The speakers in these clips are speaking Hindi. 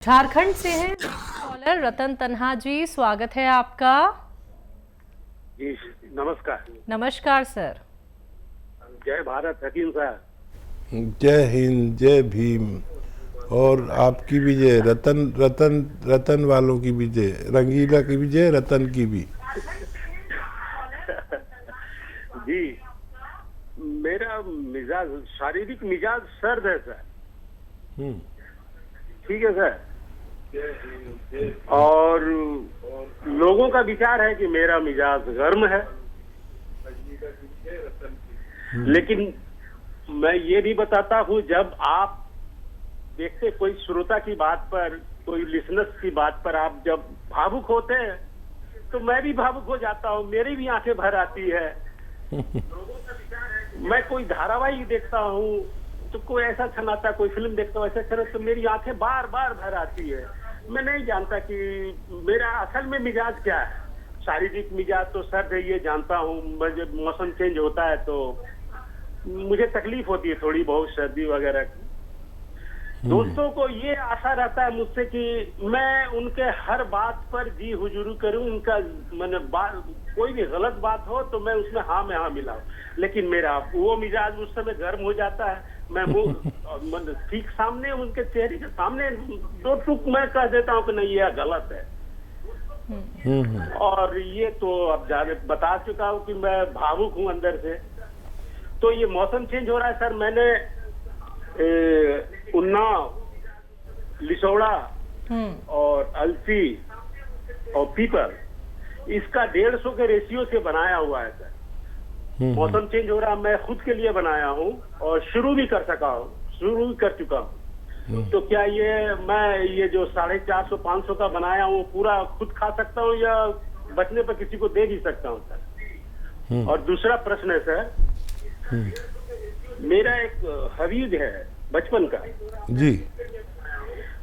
झारखंड से हैं कॉलर रतन तन्हा जी, स्वागत है आपका। जी नमस्कार। नमस्कार सर। जय भारत हकीम साहब। जय हिंद, जय भीम। और आपकी भी जय, रतन रतन रतन वालों की भी जय, रंगीला की भी जय, रतन की भी। जी मेरा मिजाज, शारीरिक मिजाज सर्द है सर। ठीक है सर। और लोगों का विचार है कि मेरा मिजाज गर्म है, लेकिन मैं ये भी बताता हूँ, जब आप देखते कोई श्रोता की बात पर, कोई लिसनर्स की बात पर आप जब भावुक होते हैं तो मैं भी भावुक हो जाता हूँ, मेरी भी आंखें भर आती है। मैं कोई धारावाहिक देखता हूँ तो कोई ऐसा छनाता, कोई फिल्म देखता हूँ ऐसा छना तो मेरी आंखें बार बार भर आती है। मैं नहीं जानता कि मेरा असल में मिजाज क्या है। शारीरिक मिजाज तो सर्द है, ये जानता हूँ। जब मौसम चेंज होता है तो मुझे तकलीफ होती है थोड़ी बहुत, सर्दी वगैरह की। दोस्तों को ये आशा रहता है मुझसे कि मैं उनके हर बात पर जी हुजूरी करूं, उनका मैंने कोई भी गलत बात हो तो मैं उसमें हाँ में हाँ मिलाऊं। लेकिन मेरा वो मिजाज उस समय गर्म हो जाता है। मैं मुंह ठीक सामने, उनके चेहरे के सामने दो टुक मैं कह देता हूं कि नहीं यह गलत है। और ये तो अब जाने बता चुका हूं कि मैं भावुक हूं अंदर से। तो ये मौसम चेंज हो रहा है सर। मैंने उन्नाव, लिसोड़ा और अलसी और पीपल, इसका 150 के रेशियो से बनाया हुआ है सर। मौसम चेंज हो रहा, मैं खुद के लिए बनाया हूँ और शुरू भी कर चुका हूँ। तो क्या मैं ये जो 450-500 का बनाया हूँ पूरा खुद खा सकता हूँ या बचने पर किसी को दे भी सकता हूँ सर? और दूसरा प्रश्न है सर, मेरा एक हवीज है बचपन का जी,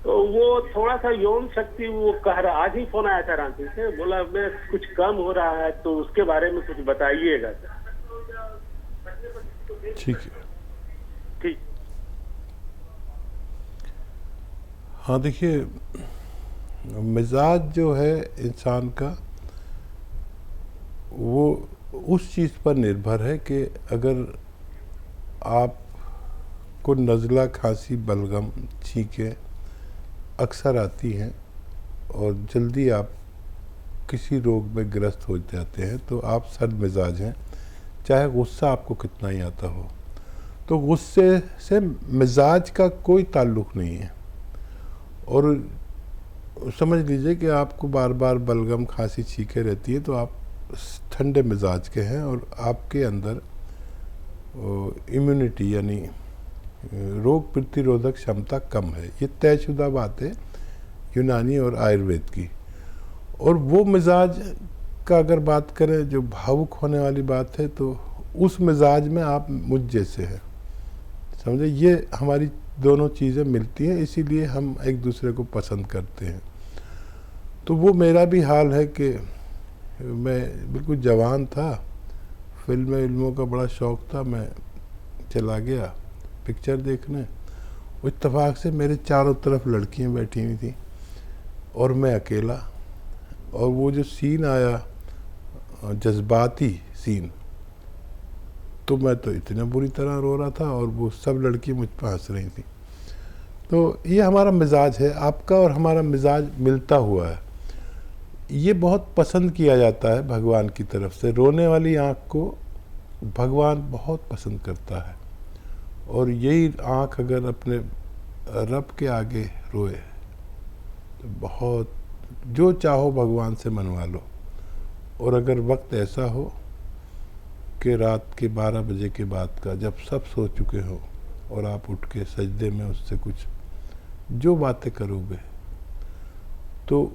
तो वो थोड़ा सा यौन शक्ति, वो कह रहा, आज ही फोन आया था रांची से, बोला मैं कुछ कम हो रहा है तो उसके बारे में कुछ बताइएगा सर। ठीक है। ठीक। हाँ देखिए, मिजाज जो है इंसान का, वो उस चीज़ पर निर्भर है कि अगर आप को नज़ला, खांसी, बलगम, छींकें अक्सर आती हैं और जल्दी आप किसी रोग में ग्रस्त हो जाते हैं तो आप सर्द मिजाज हैं, चाहे गुस्सा आपको कितना ही आता हो। तो गुस्से से मिजाज का कोई ताल्लुक़ नहीं है। और समझ लीजिए कि आपको बार बार बलगम, खांसी, छींकें रहती है तो आप ठंडे मिजाज के हैं और आपके अंदर इम्यूनिटी यानी रोग प्रतिरोधक क्षमता कम है। ये तयशुदा बात है यूनानी और आयुर्वेद की। और वो मिजाज का अगर बात करें जो भावुक होने वाली बात है, तो उस मिजाज में आप मुझ जैसे हैं, समझे। ये हमारी दोनों चीज़ें मिलती हैं, इसीलिए हम एक दूसरे को पसंद करते हैं। तो वो मेरा भी हाल है कि मैं बिल्कुल जवान था, फिल्मों का बड़ा शौक़ था, मैं चला गया पिक्चर देखने। वो इत्तेफाक से मेरे चारों तरफ लड़कियां बैठी हुई थी और मैं अकेला। और वो जो सीन आया, जज्बाती सीन, तो मैं तो इतना बुरी तरह रो रहा था और वो सब लड़कियां मुझ पर हंस रही थी। तो ये हमारा मिजाज है, आपका और हमारा मिजाज मिलता हुआ है। ये बहुत पसंद किया जाता है भगवान की तरफ से। रोने वाली आँख को भगवान बहुत पसंद करता है, और यही आँख अगर अपने रब के आगे रोए तो बहुत, जो चाहो भगवान से मनवा लो। और अगर वक्त ऐसा हो कि रात के 12 बजे के बाद का, जब सब सो चुके हो और आप उठ के सजदे में उससे कुछ जो बातें करोगे, तो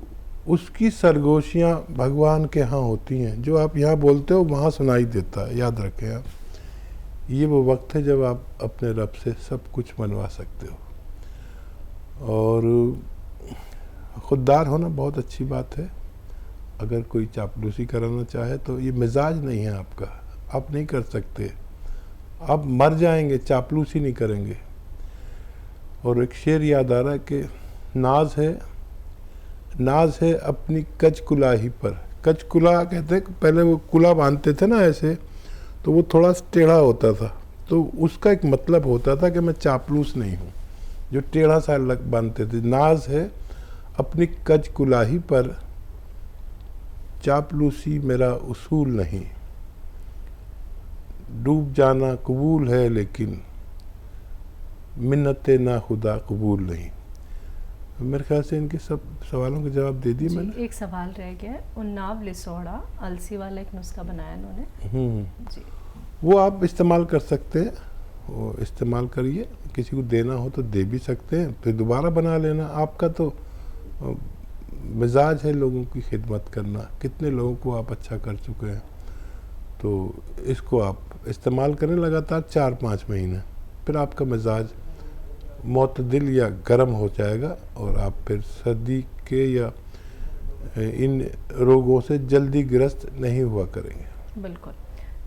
उसकी सरगोशियाँ भगवान के यहाँ होती हैं। जो आप यहाँ बोलते हो वहाँ सुनाई देता है। याद रखें आप, ये वो वक्त है जब आप अपने रब से सब कुछ मनवा सकते हो। और खुददार होना बहुत अच्छी बात है। अगर कोई चापलूसी कराना चाहे तो ये मिजाज नहीं है आपका, आप नहीं कर सकते, आप मर जाएंगे, चापलूसी नहीं करेंगे। और एक शेर याद आ रहा है कि नाज है अपनी कच कुलाही पर। कच कुला कहते हैं, पहले वो कुला बांधते थे ना ऐसे, तो वो थोड़ा टेढ़ा होता था, तो उसका एक मतलब होता था कि मैं चापलूस नहीं हूँ, जो टेढ़ा सा लग बांधते थे। नाज है अपनी कच कुलाही पर, चापलूसी मेरा उसूल नहीं। डूब जाना कबूल है लेकिन मिन्नतें ना खुदा कबूल नहीं। मेरे ख्याल से इनके सब सवालों के जवाब दे दिए मैंने। एक सवाल रह गया, उन्नाव लिसोड़ा अलसी वाला एक नुस्खा बनाया इन्होंने जी। वो आप इस्तेमाल कर सकते हैं, वो इस्तेमाल करिए। किसी को देना हो तो दे भी सकते हैं, फिर दोबारा बना लेना। आपका तो मिजाज है लोगों की खिदमत करना, कितने लोगों को आप अच्छा कर चुके हैं। तो इसको आप इस्तेमाल करें लगातार 4-5 महीने, फिर आपका मिजाज मोतदिल या गर्म हो जाएगा और आप फिर सर्दी के या इन रोगों से जल्दी ग्रस्त नहीं हुआ करेंगे। बिल्कुल।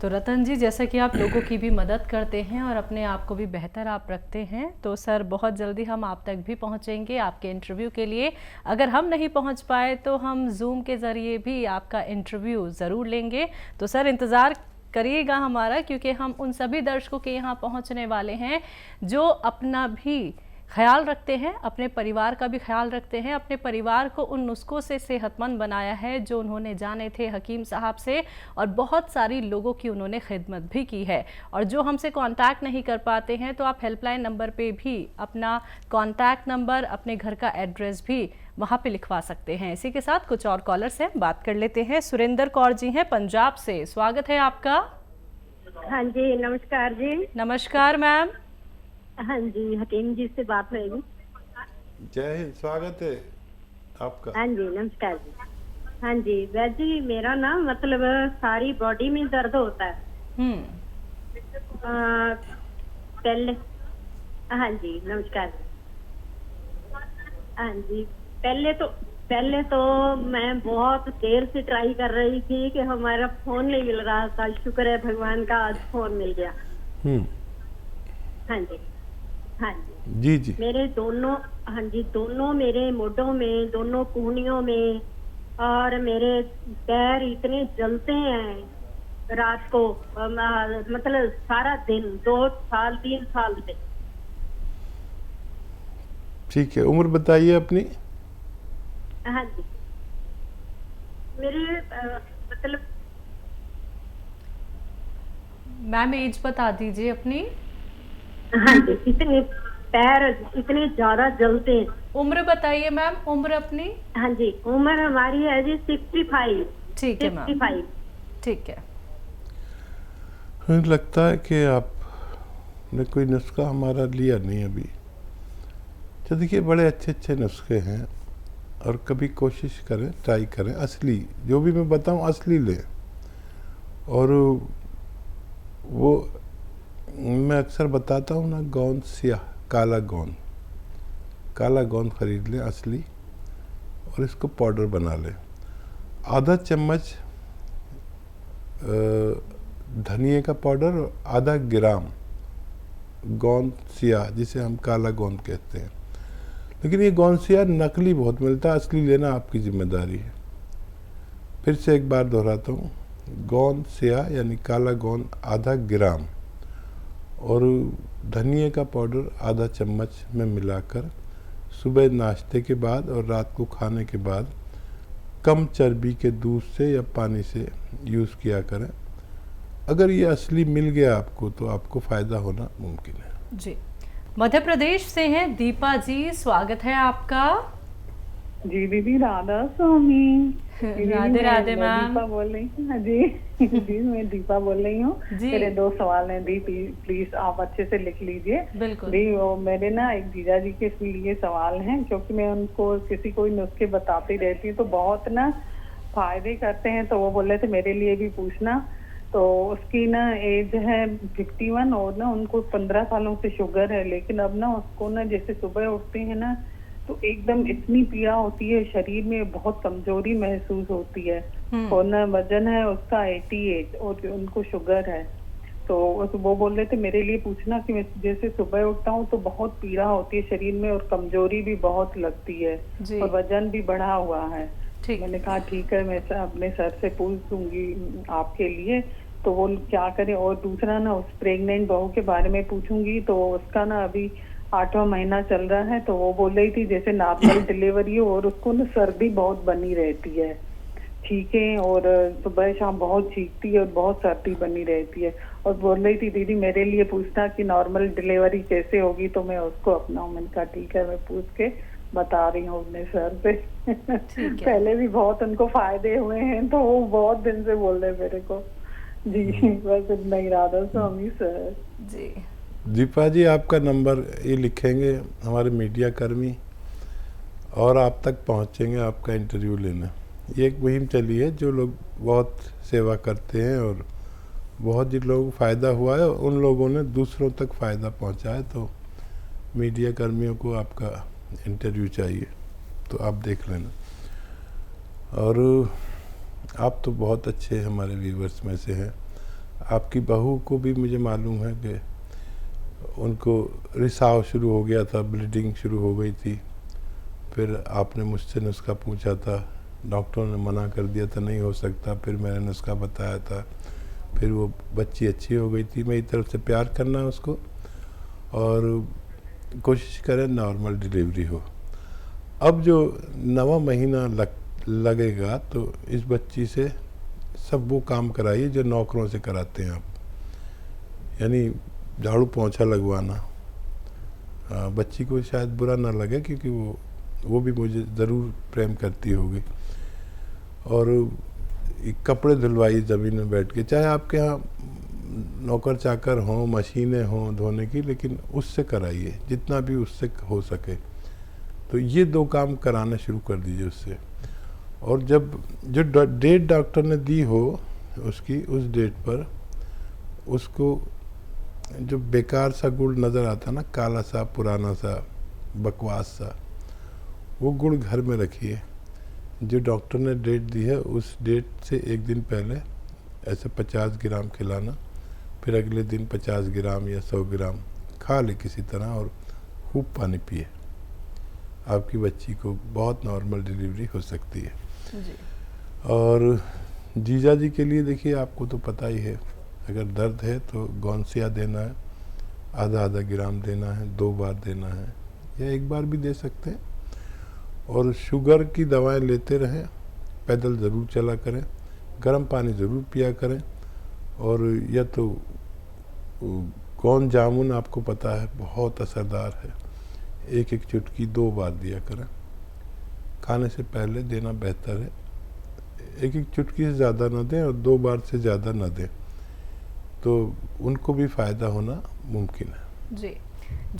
तो रतन जी, जैसा कि आप लोगों की भी मदद करते हैं और अपने आप को भी बेहतर आप रखते हैं, तो सर बहुत जल्दी हम आप तक भी पहुंचेंगे आपके इंटरव्यू के लिए। अगर हम नहीं पहुंच पाए तो हम जूम के ज़रिए भी आपका इंटरव्यू ज़रूर लेंगे। तो सर इंतज़ार करिएगा हमारा, क्योंकि हम उन सभी दर्शकों के यहाँ पहुँचने वाले हैं जो अपना भी ख्याल रखते हैं, अपने परिवार का भी ख्याल रखते हैं, अपने परिवार को उन नुस्खों से सेहतमंद बनाया है जो उन्होंने जाने थे हकीम साहब से, और बहुत सारी लोगों की उन्होंने खिदमत भी की है। और जो हमसे कांटेक्ट नहीं कर पाते हैं तो आप हेल्पलाइन नंबर पे भी अपना कांटेक्ट नंबर, अपने घर का एड्रेस भी वहाँ पे लिखवा सकते हैं। इसी के साथ कुछ और कॉलर से बात कर लेते हैं। सुरेंद्र कौर जी हैं पंजाब से, स्वागत है आपका। हाँ जी, नमस्कार जी। नमस्कार मैम। हाँ जी, हकीम जी से बात होगी। जय हिंद, स्वागत है आपका। हाँ जी, नमस्कार जी। हाँ जी वैद जी, मेरा ना मतलब सारी बॉडी में दर्द होता है। पहले हाँ जी, नमस्कार। हाँ जी, पहले तो मैं बहुत देर से ट्राई कर रही थी कि हमारा फोन नहीं मिल रहा था। शुक्र है भगवान का, आज फोन मिल गया। हाँ जी, हाँ जी जी। मेरे दोनों, हाँ जी, दोनों मेरे मोढों में, दोनों कूहनियों में, और मेरे पैर इतने जलते हैं रात को, मतलब सारा दिन, 2-3 साल से। ठीक है, उम्र बताइए अपनी। हाँ जी, मेरे मतलब मैम एज बता दीजिए अपनी। हाँ जी, इतने पैर इतने ज्यादा जलते हैं। उम्र बताइए मैम, उम्र अपनी। हाँ जी, उम्र हमारी है जी 65। ठीक है मैम, 65। ठीक है। मुझे लगता है कि आपने कोई नुस्खा हमारा लिया नहीं अभी। तो देखिए, बड़े अच्छे नुस्खे हैं और कभी कोशिश करें, ट्राई करें, असली जो भी मैं बताऊं असली लें। और वो मैं अक्सर बताता हूँ ना, गोंद सियाह, काला गोंद खरीद लें असली, और इसको पाउडर बना लें। आधा चम्मच धनिए का पाउडर और आधा ग्राम गोंद सियाह, जिसे हम काला गोंद कहते हैं। लेकिन ये गोंद सियाह नकली बहुत मिलता है, असली लेना आपकी जिम्मेदारी है। फिर से एक बार दोहराता हूँ, गोंद सियाह यानी काला गोंद आधा ग्राम और धनिए का पाउडर आधा चम्मच में मिलाकर सुबह नाश्ते के बाद और रात को खाने के बाद कम चर्बी के दूध से या पानी से यूज़ किया करें। अगर ये असली मिल गया आपको तो आपको फ़ायदा होना मुमकिन है। जी, मध्य प्रदेश से हैं दीपा जी, स्वागत है आपका। जी दीदी, राधा स्वामी। राधे राधे मैम। दीपा बोल रही हूँ। हाँ जी जी, मैं दीपा बोल रही हूँ। मेरे 2 सवाल हैं दी, प्लीज आप अच्छे से लिख लीजिए। बिल्कुल दी, वो मेरे ना एक जीजा जी के लिए सवाल हैं, क्योंकि मैं उनको किसी कोई नुस्खे बताती रहती हूँ तो बहुत ना फायदे करते हैं, तो वो बोल रहे थे मेरे लिए भी पूछना। तो उसकी ना एज है 51 और ना उनको 15 सालों से शुगर है, लेकिन अब ना उसको ना जैसे सुबह उठते हैं ना तो एकदम इतनी पीड़ा होती है, शरीर में बहुत कमजोरी महसूस होती है। और ना वजन है उसका 88 और उनको शुगर है। तो वो बोल रहे थे मेरे लिए पूछना कि मैं जैसे सुबह उठता हूँ तो बहुत पीड़ा होती है शरीर में और कमजोरी भी बहुत लगती है जी। और वजन भी बढ़ा हुआ है। ठीक। मैंने कहा ठीक है, मैं अपने सर से पूछ दूंगी आपके लिए तो वो क्या करें। और दूसरा ना, उस प्रेग्नेंट बहू के बारे में पूछूंगी तो उसका ना अभी 8वां महीना चल रहा है, तो वो बोल रही थी जैसे नॉर्मल डिलीवरी हो और उसको ना सर्दी बहुत बनी रहती है, छींकें और सुबह शाम बहुत छींकती है और बहुत सर्दी बनी रहती है। और बोल रही थी दीदी मेरे लिए पूछना कि नॉर्मल डिलीवरी कैसे होगी तो मैं उसको अपनाऊं। मैंने कहा ठीक है, मैं पूछ के बता रही हूँ अपने सर से। ठीक है। पहले भी बहुत उनको फायदे हुए हैं तो वो बहुत दिन से बोल रहे मेरे को। जी बस इतना ही राधा स्वामी सर। जी। दीपा जी, आपका नंबर ये लिखेंगे हमारे मीडिया कर्मी और आप तक पहुंचेंगे आपका इंटरव्यू लेना। ये एक मुहिम चली है जो लोग बहुत सेवा करते हैं और बहुत जिन लोगों को फ़ायदा हुआ है उन लोगों ने दूसरों तक फ़ायदा पहुंचाया, तो मीडिया कर्मियों को आपका इंटरव्यू चाहिए तो आप देख लेना। और आप तो बहुत अच्छे हमारे व्यूवर्स में से हैं। आपकी बहू को भी मुझे मालूम है कि उनको रिसाव शुरू हो गया था, ब्लीडिंग शुरू हो गई थी, फिर आपने मुझसे नुस्खा पूछा था, डॉक्टरों ने मना कर दिया था नहीं हो सकता, फिर मैंने नुस्खा बताया था, फिर वो बच्ची अच्छी हो गई थी। मेरी तरफ से प्यार करना उसको और कोशिश करें नॉर्मल डिलीवरी हो। अब जो 9वां महीना लगेगा तो इस बच्ची से सब वो काम कराइए जो नौकरों से कराते हैं आप, यानी झाड़ू पोंछा लगवाना। बच्ची को शायद बुरा ना लगे क्योंकि वो भी मुझे ज़रूर प्रेम करती होगी। और कपड़े धुलवाइए ज़मीन में बैठ के, चाहे आपके यहाँ नौकर चाकर हों, मशीनें हों धोने की, लेकिन उससे कराइए जितना भी उससे हो सके। तो ये 2 काम कराना शुरू कर दीजिए उससे। और जब जो डेट डॉक्टर ने दी हो उसकी, उस डेट पर उसको जो बेकार सा गुड़ नज़र आता ना, काला सा पुराना सा बकवास सा, वो गुड़ घर में रखिए। जो डॉक्टर ने डेट दी है उस डेट से 1 दिन पहले ऐसे 50 ग्राम खिलाना, फिर अगले दिन 50 ग्राम या 100 ग्राम खा ले किसी तरह और खूब पानी पिए। आपकी बच्ची को बहुत नॉर्मल डिलीवरी हो सकती है। जी। और जीजा जी के लिए देखिए, आपको तो पता ही है, अगर दर्द है तो गौनसिया देना है, आधा ग्राम देना है, 2 बार देना है या 1 बार भी दे सकते हैं। और शुगर की दवाएं लेते रहें, पैदल ज़रूर चला करें, गर्म पानी ज़रूर पिया करें। और या तो कौन जामुन आपको पता है बहुत असरदार है, 1 चुटकी 2 बार दिया करें, खाने से पहले देना बेहतर है। 1 चुटकी से ज़्यादा ना दें और 2 बार से ज़्यादा ना दें, तो उनको भी फ़ायदा होना मुमकिन है। जी।